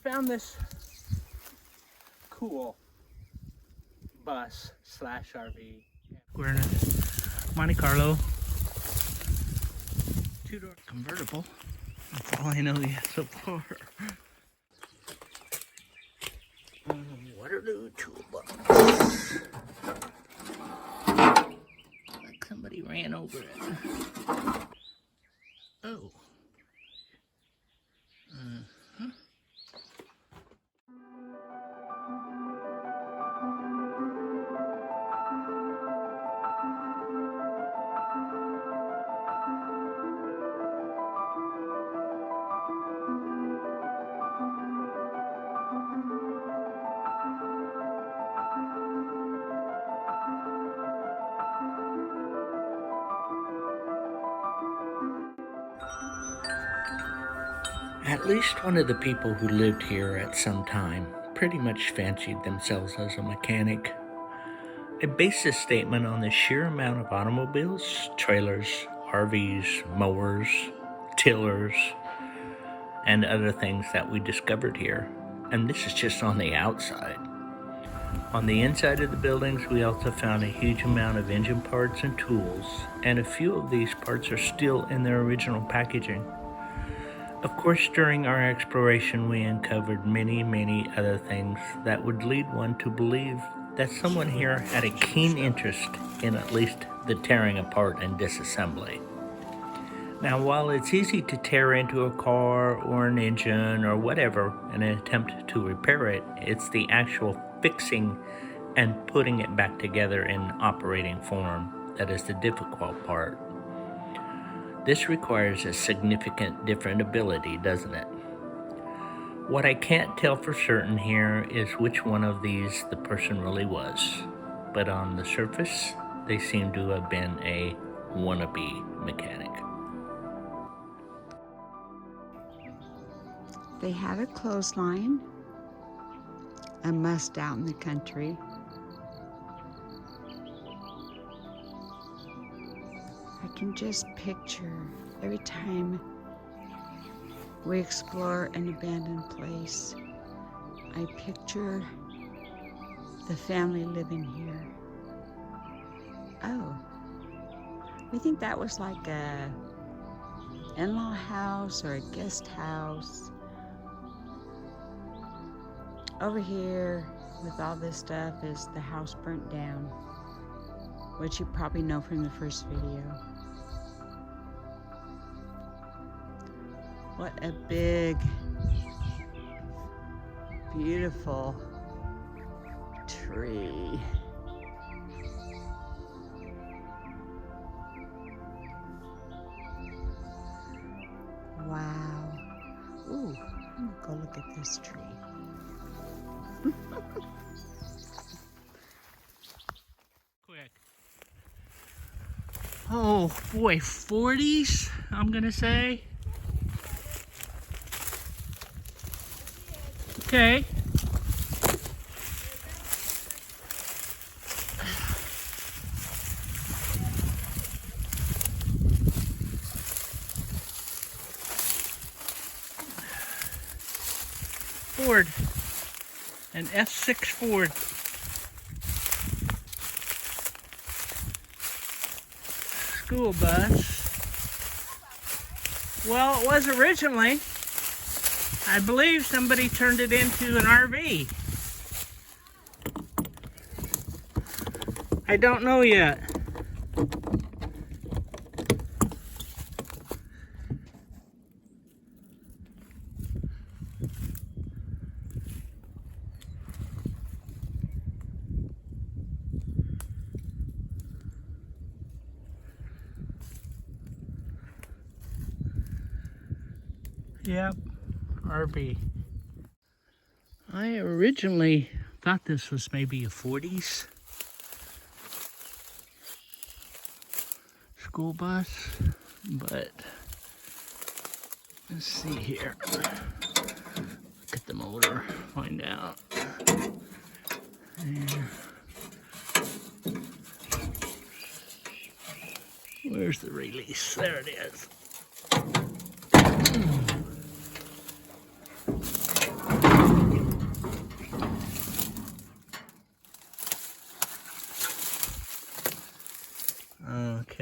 found this cool bus slash RV. We're in a Monte Carlo two-door convertible. That's all I know yet so far. Waterloo toolbox. Like somebody ran over it. Oh. At least one of the people who lived here at some time pretty much fancied themselves as a mechanic. I base this statement on the sheer amount of automobiles, trailers, RVs, mowers, tillers, and other things that we discovered here. And this is just on the outside. On the inside of the buildings, we also found a huge amount of engine parts and tools, and a few of these parts are still in their original packaging. Of course, during our exploration, we uncovered many other things that would lead one to believe that someone here had a keen interest in at least the tearing apart and disassembly. Now, while it's easy to tear into a car or an engine or whatever in an attempt to repair it, it's the actual fixing and putting it back together in operating form that is the difficult part. This requires a significant different ability, doesn't it? What I can't tell for certain here is which one of these the person really was, but on the surface, they seem to have been a wannabe mechanic. They had a clothesline, a must out in the country. I can just picture every time we explore an abandoned place, I picture the family living here. Oh, we think that was like a in-law house or a guest house. Over here with all this stuff is the house burnt down, which you probably know from the first video. What a big, beautiful tree. Wow. Ooh, I'm gonna go look at this tree. Quick. Oh boy, 40s, I'm gonna say. Okay. Ford, an F6 Ford. School bus. Well, it was originally. I believe somebody turned it into an RV. I don't know yet. Yep, RV. I originally thought this was maybe a 40s school bus, but let's see here. Look at the motor, find out. And where's the release? There it is.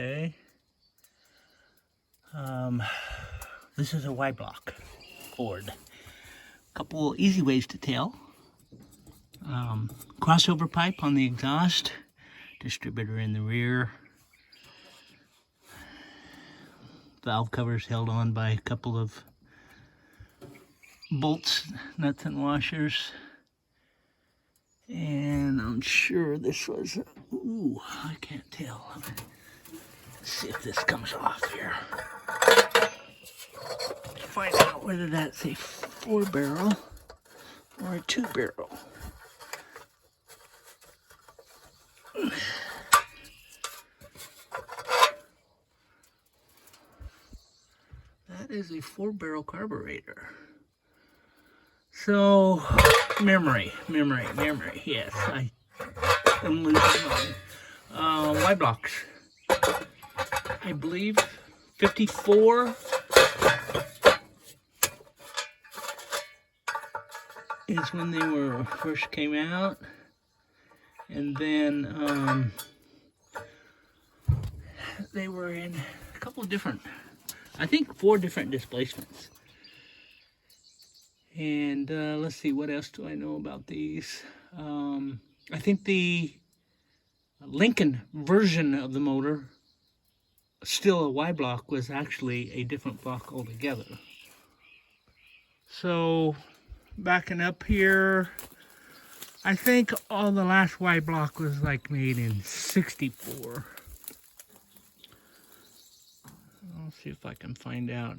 Okay. This is a Y block Ford. Couple easy ways to tell. Crossover pipe on the exhaust, distributor in the rear, valve covers held on by a couple of bolts, nuts and washers, and I'm sure this was, ooh, I can't tell. Let's see if this comes off here. Find out whether that's a 4-barrel or a 2-barrel. That is a 4-barrel carburetor. So, memory, yes, I am losing mine. Y blocks, I believe 54 is when they were first came out, and then they were in a couple of different, I think 4 different displacements. And let's see, what else do I know about these? I think the Lincoln version of the motor, still a Y block, was actually a different block altogether. So, backing up here, I think all the last Y block was like made in 64. I'll see if I can find out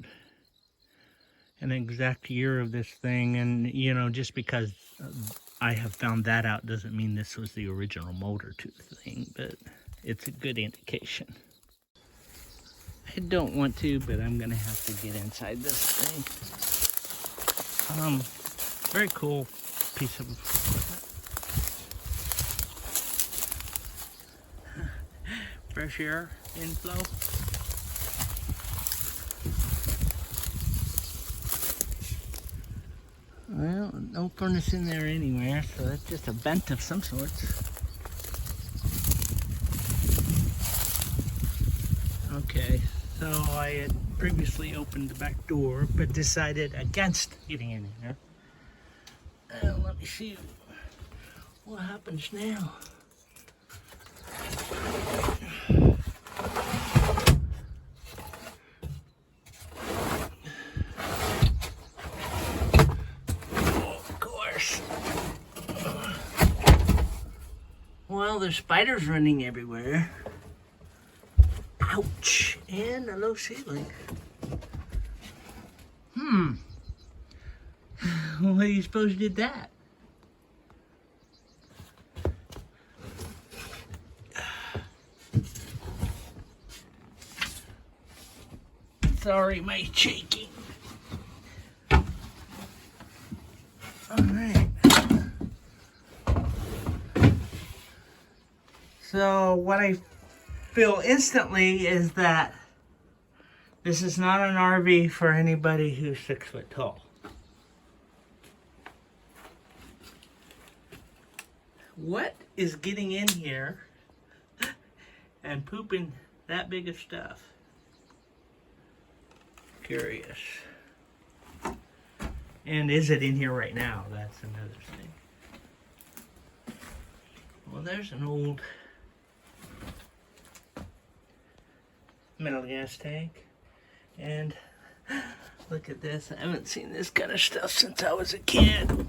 an exact year of this thing, and you know, just because I have found that out doesn't mean this was the original motor to the thing, but it's a good indication. I don't want to, but I'm gonna have to get inside this thing. Very cool piece of equipment. Fresh air inflow. Well, no furnace in there anywhere, so that's just a vent of some sorts. Okay, so I had previously opened the back door, but decided against getting in there. Let me see what happens now. Well, there's spiders running everywhere. Ouch! And a low ceiling. What do you suppose did that? Sorry, my shaking. Alright. So what I feel instantly is that this is not an RV for anybody who's 6 foot tall. What is getting in here and pooping that big of stuff? Curious. And is it in here right now? That's another thing. Well, there's an old metal gas tank. And look at this. I haven't seen this kind of stuff since I was a kid.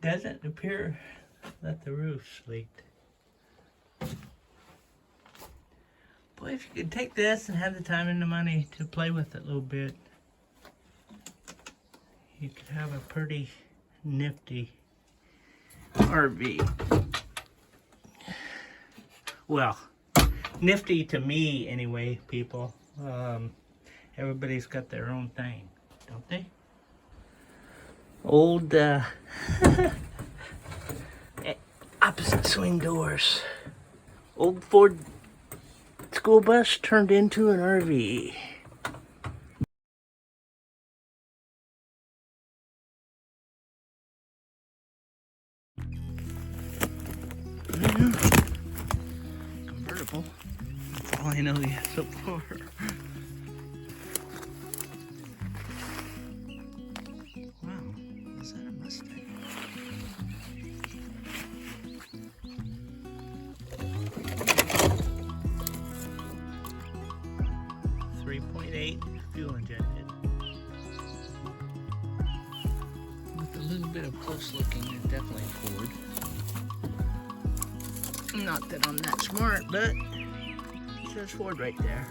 Doesn't appear that the roof's leaked. Boy, if you could take this and have the time and the money to play with it a little bit, you could have a pretty nifty RV. Well, nifty to me anyway, people. Everybody's got their own thing, don't they? Old opposite swing doors. Old Ford school bus turned into an RV. Convertible. That's all I know yet so far. Wow, is that a Mustang? 3.8 fuel injected. With a little bit of close looking, it's definitely Ford. Not that I'm that smart, but it says Ford right there.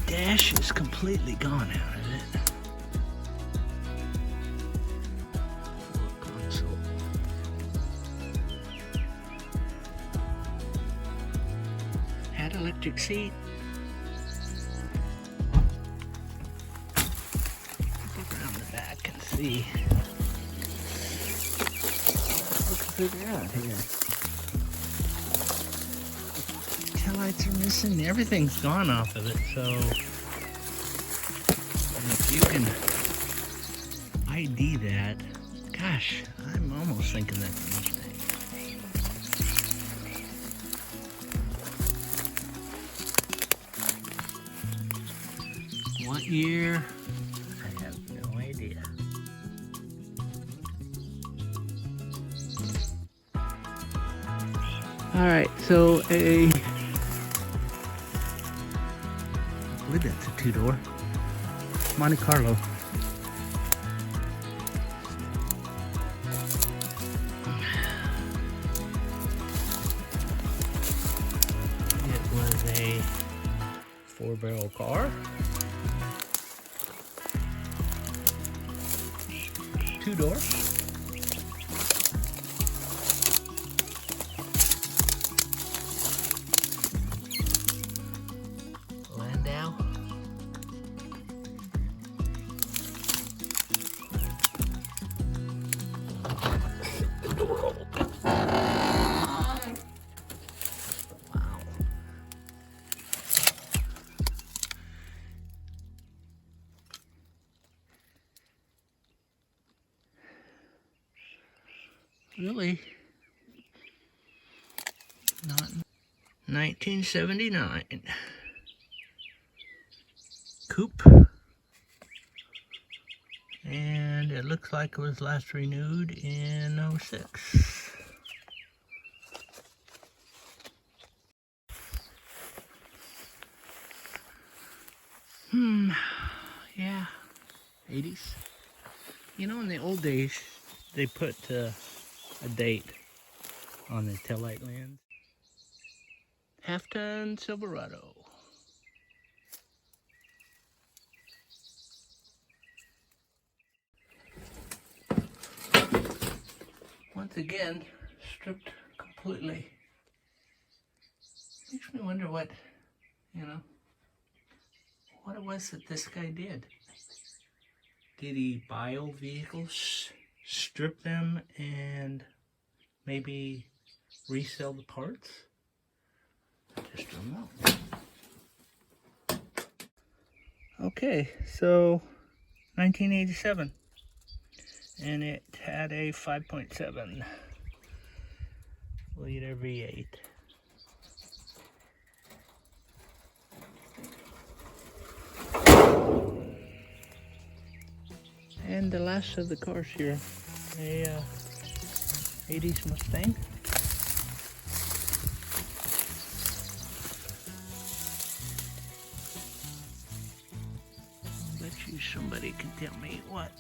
Dash is completely gone out of it. Console. Had electric seat. Look around the back and see. What can figure out here? Taillights are missing. Everything's gone off of it, so if you can ID that, gosh, I'm almost thinking that's a Mustang. What year? I have no idea. Alright, so I believe that's a two-door. Monte Carlo. It was a 4-barrel car. 2-door. Landau. Really? Not 1979. Coupe. And it looks like it was last renewed in 06. Yeah, 80s. You know, in the old days, they put a date on the taillight lens. Half-ton Silverado. Once again, stripped completely. Makes me wonder what, what it was that this guy did. Did he buy old vehicles, strip them, and maybe resell the parts? I just don't know. Okay, so 1987, and it had a 5.7 liter V8. And the last of the cars here, a 80s Mustang. I bet you somebody can tell me what.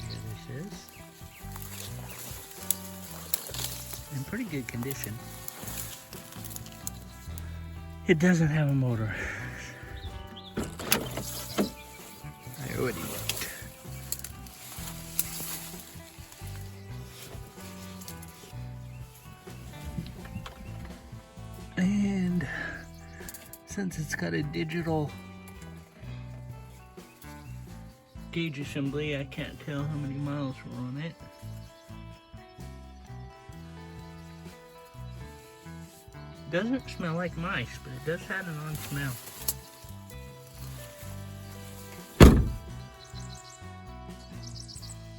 Here this is. In pretty good condition. It doesn't have a motor. I already looked. And since it's got a digital gauge assembly, I can't tell how many miles were on it. Doesn't smell like mice, but it does have an on smell.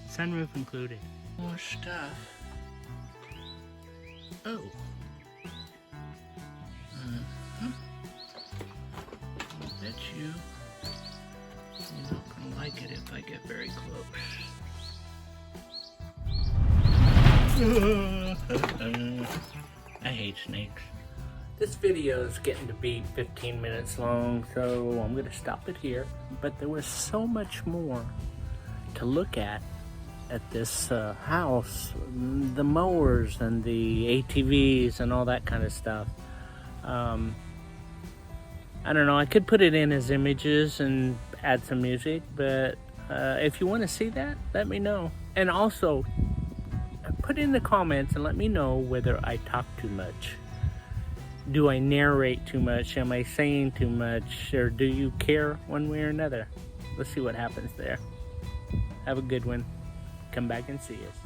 Sunroof included. More stuff. Oh. I bet you're not gonna like it if I get very close. I hate snakes. This video is getting to be 15 minutes long, so I'm gonna stop it here. But there was so much more to look at this house, the mowers and the ATVs and all that kind of stuff. I don't know, I could put it in as images and add some music, but if you want to see that, let me know. And also, put in the comments and let me know whether I talk too much. Do I narrate too much? Am I saying too much? Or do you care one way or another? Let's see what happens there. Have a good one. Come back and see us.